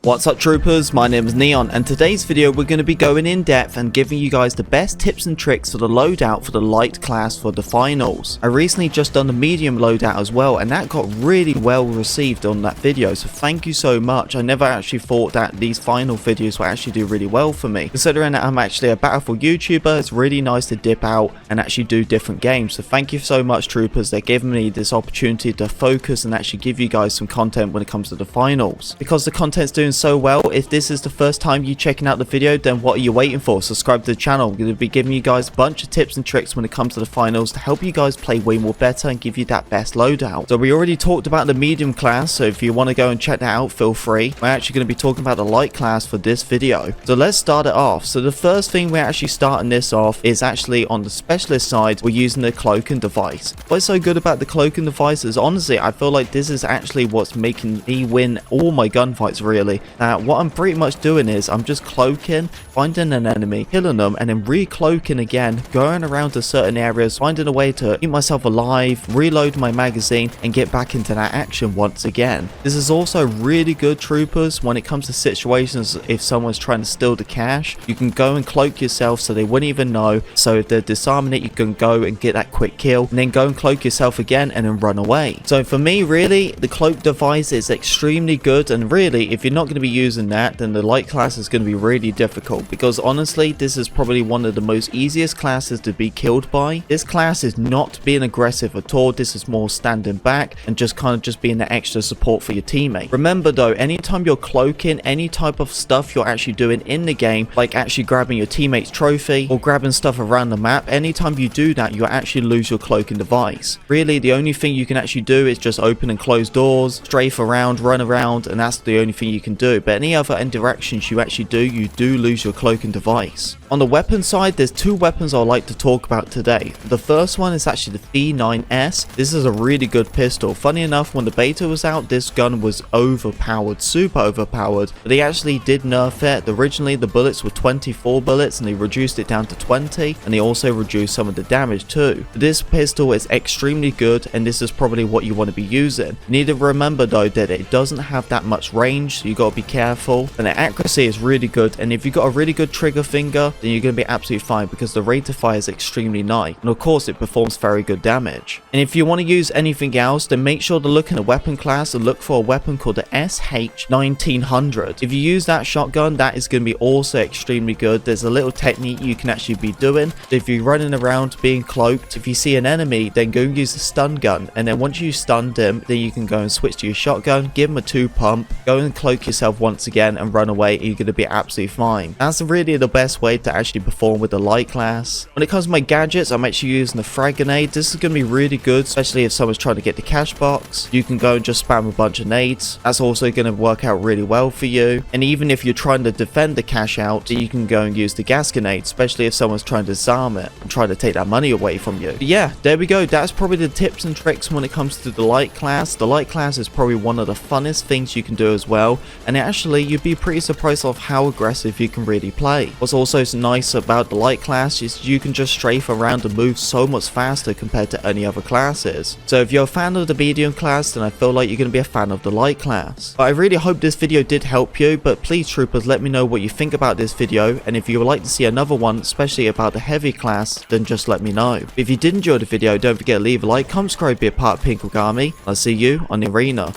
What's up troopers, my name is Neon and today's video we're going to be going in depth and giving you guys the best tips and tricks for the loadout for the light class for the finals. I recently just done the medium loadout as well and that got really well received on that video, so thank you so much. I never actually thought that these final videos would actually do really well for me. Considering that I'm actually a Battlefield YouTuber, it's really nice to dip out and actually do different games, so thank you so much troopers. They're giving me this opportunity to focus and actually give you guys some content when it comes to the finals. Because the content's doing so well, if this is the first time you checking out the video, then what are you waiting for? Subscribe to the channel. I'm going to be giving you guys a bunch of tips and tricks when it comes to the finals to help you guys play way more better and give you that best loadout. So we already talked about the medium class, so if you want to go and check that out, feel free. We're actually going to be talking about the light class for this video. So let's start it off. So the first thing we're actually starting this off is actually on the specialist side, we're using the cloaking device. What's so good about the cloaking device is honestly, I feel like this is actually what's making me win all my gunfights really. What I'm pretty much doing is I'm just cloaking, finding an enemy, killing them, and then re-cloaking again, going around to certain areas, finding a way to keep myself alive, reload my magazine, and get back into that action once again. This is also really good, troopers, when it comes to situations if someone's trying to steal the cash. You can go and cloak yourself so they wouldn't even know, so if they're disarming it, you can go and get that quick kill, and then go and cloak yourself again and then run away. So for me, really, the cloak device is extremely good, and really, if you're not going to be using that, then the light class is going to be really difficult, because honestly this is probably one of the most easiest classes to be killed by. This class is not being aggressive at all. This is more standing back and just kind of just being the extra support for your teammate. Remember though, anytime you're cloaking, any type of stuff you're actually doing in the game, like actually grabbing your teammate's trophy or grabbing stuff around the map, anytime you do that you actually lose your cloaking device. Really the only thing you can actually do is just open and close doors, strafe around, run around, and that's the only thing you can do. But any other interactions you actually do, you do lose your cloaking device. On the weapon side, there's two weapons I'd like to talk about today. The first one is actually the V9S. This is a really good pistol. Funny enough, when the beta was out, this gun was overpowered, super overpowered, but they actually did nerf it. Originally the bullets were 24 bullets and they reduced it down to 20, and they also reduced some of the damage too. This pistol is extremely good, and this is probably what you want to be using. You need to remember though that it doesn't have that much range, so you got to be careful, and the accuracy is really good, and if you've got a really good trigger finger, then you're going to be absolutely fine, because the rate of fire is extremely nice, and of course it performs very good damage. And if you want to use anything else, then make sure to look in the weapon class and look for a weapon called the SH1900. If you use that shotgun, that is going to be also extremely good. There's a little technique you can actually be doing. If you're running around being cloaked, if you see an enemy, then go and use the stun gun, and then once you stunned him, then you can go and switch to your shotgun, give him a 2-pump, go and cloak yourself once again and run away, and you're going to be absolutely fine. That's really the best way to actually perform with the light class. When it comes to my gadgets, I'm actually using the frag grenade. This is going to be really good, especially if someone's trying to get the cash box. You can go and just spam a bunch of nades. That's also going to work out really well for you. And even if you're trying to defend the cash out, you can go and use the gas grenade, especially if someone's trying to disarm it and try to take that money away from you. But yeah, there we go. That's probably the tips and tricks when it comes to the light class. The light class is probably one of the funnest things you can do as well, and actually you'd be pretty surprised of how aggressive you can really play. What's also nice about the light class is you can just strafe around and move so much faster compared to any other classes. So if you're a fan of the medium class, then I feel like you're going to be a fan of the light class. But I really hope this video did help you, but please troopers, let me know what you think about this video, and if you would like to see another one especially about the heavy class, then just let me know. If you did enjoy the video, don't forget to leave a like, comment, subscribe, be a part of Pink Army. I'll see you on the arena.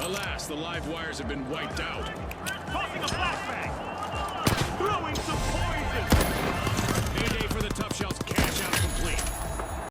Alas, the live wires have been wiped out.